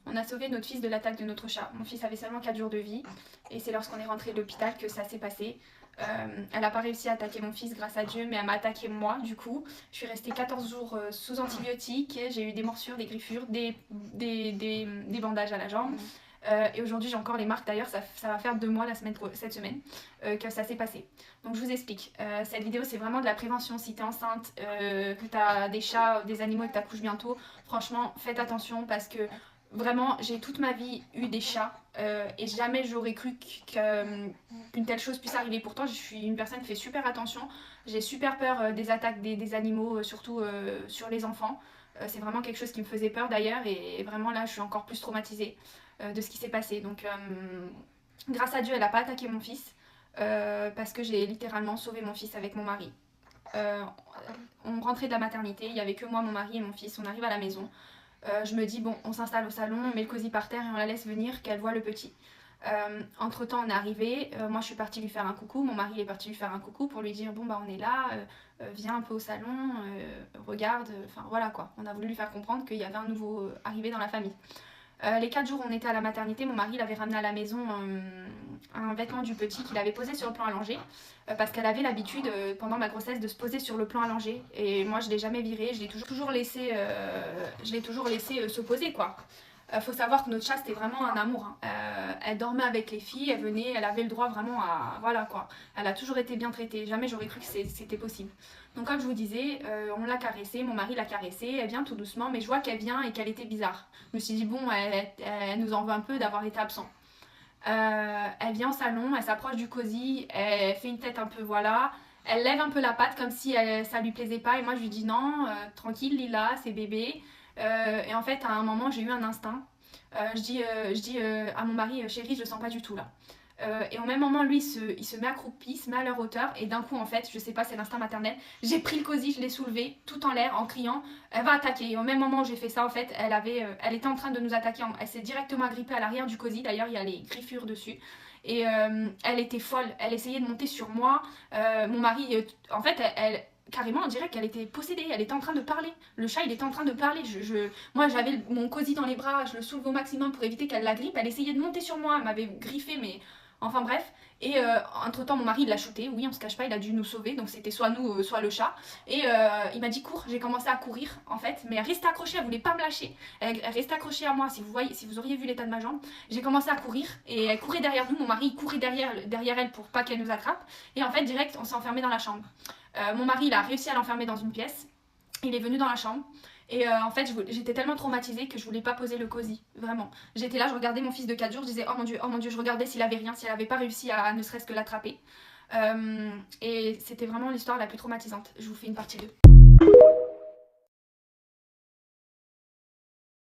On a sauvé notre fils de l'attaque de notre chat. Mon fils avait seulement 4 jours de vie et c'est lorsqu'on est rentré de l'hôpital que ça s'est passé. Elle n'a pas réussi à attaquer mon fils grâce à Dieu, mais elle m'a attaqué moi du coup. Je suis restée 14 jours sous antibiotiques, j'ai eu des morsures, des griffures, des bandages à la jambe. Et aujourd'hui j'ai encore les marques, d'ailleurs ça va faire 2 mois cette semaine que ça s'est passé. Donc je vous explique, cette vidéo c'est vraiment de la prévention. Si tu es enceinte, que tu as des chats, des animaux et que tu accouches bientôt, franchement faites attention parce que vraiment j'ai toute ma vie eu des chats et jamais j'aurais cru qu'une telle chose puisse arriver. Pourtant je suis une personne qui fait super attention, j'ai super peur des attaques des animaux, surtout sur les enfants. C'est vraiment quelque chose qui me faisait peur d'ailleurs et vraiment là je suis encore plus traumatisée de ce qui s'est passé. Donc grâce à Dieu elle n'a pas attaqué mon fils parce que j'ai littéralement sauvé mon fils avec mon mari. On rentrait de la maternité, il n'y avait que moi, mon mari et mon fils. On arrive à la maison, je me dis bon, on s'installe au salon, on met le cosy par terre et on la laisse venir, qu'elle voit le petit. Entre temps on est arrivé, moi je suis partie lui faire un coucou, mon mari est parti lui faire un coucou pour lui dire bon bah on est là, viens un peu au salon, regarde, enfin voilà quoi. On a voulu lui faire comprendre qu'il y avait un nouveau arrivé dans la famille. Les 4 jours où on était à la maternité, mon mari l'avait ramené à la maison un vêtement du petit qu'il avait posé sur le plan allongé parce qu'elle avait l'habitude pendant ma grossesse de se poser sur le plan allongé et moi je l'ai jamais viré, je l'ai toujours laissé, se poser quoi. Faut savoir que notre chat c'était vraiment un amour, hein. Elle dormait avec les filles, elle venait, elle avait le droit vraiment à... Voilà quoi. Elle a toujours été bien traitée, jamais j'aurais cru que c'était possible. Donc comme je vous disais, on l'a caressée, mon mari l'a caressée, elle vient tout doucement, mais je vois qu'elle vient et qu'elle était bizarre. Je me suis dit bon, elle nous en veut un peu d'avoir été absent. Elle vient au salon, elle s'approche du cosy, elle fait une tête un peu voilà, elle lève un peu la patte comme si ça lui plaisait pas et moi je lui dis non, tranquille Lila, c'est bébé. Et en fait à un moment j'ai eu un instinct, je dis à mon mari chérie je le sens pas du tout là. Et au même moment lui il se met accroupi, il se met à leur hauteur et d'un coup en fait je sais pas c'est l'instinct maternel, j'ai pris le cosy, je l'ai soulevé tout en l'air en criant elle va attaquer. Et au même moment où j'ai fait ça en fait elle était en train de nous attaquer, elle s'est directement agrippée à l'arrière du cosy, d'ailleurs il y a les griffures dessus. Et elle était folle, elle essayait de monter sur moi, mon mari en fait carrément on dirait qu'elle était possédée, elle était en train de parler, le chat il était en train de parler, moi j'avais mon cosy dans les bras, je le soulevais au maximum pour éviter qu'elle l'agrippe, elle essayait de monter sur moi, elle m'avait griffé mais enfin bref. Et entre temps mon mari il l'a shooté, oui on se cache pas, il a dû nous sauver, donc c'était soit nous soit le chat. Et il m'a dit cours, j'ai commencé à courir en fait, mais elle restait accrochée, elle voulait pas me lâcher, elle restait accrochée à moi, si vous auriez vu l'état de ma jambe. J'ai commencé à courir et elle courait derrière nous, mon mari il courait derrière elle pour pas qu'elle nous attrape. Et en fait direct on s'est enfermé dans la chambre. Mon mari il a réussi à l'enfermer dans une pièce, il est venu dans la chambre. Et en fait j'étais tellement traumatisée que je voulais pas poser le cosy, vraiment. J'étais là, je regardais mon fils de 4 jours, je disais oh mon dieu, je regardais s'il avait rien, s'il avait pas réussi à ne serait-ce que l'attraper. Et c'était vraiment l'histoire la plus traumatisante. Je vous fais une partie 2.